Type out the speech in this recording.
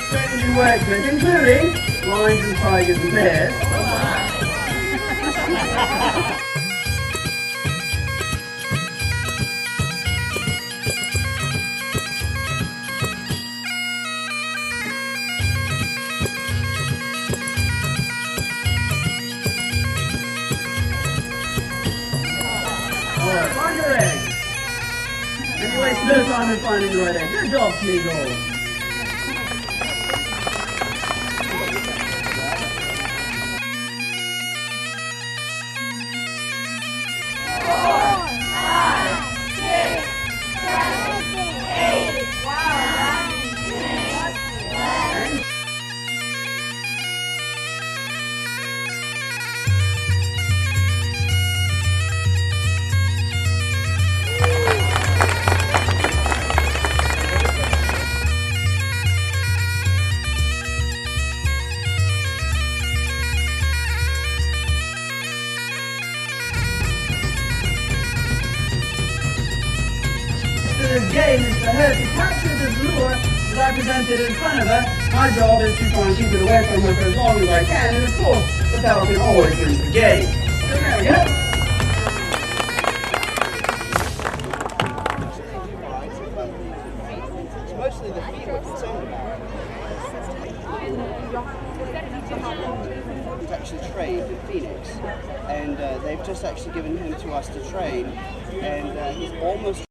Strange and wordsmith, including lions and tigers and bears. Alright, find your egg. And you waste no time in finding the right egg. Good job, Smeagol. This game is for her to capture this lure that I presented in front of her. My job is to try and keep it away from her for as long as I can, and of course, the pelican always wins the game. So there we go. It's mostly the feet we're concerned about. To actually trade with Phoenix, and they've just actually given him to us to train, and he's almost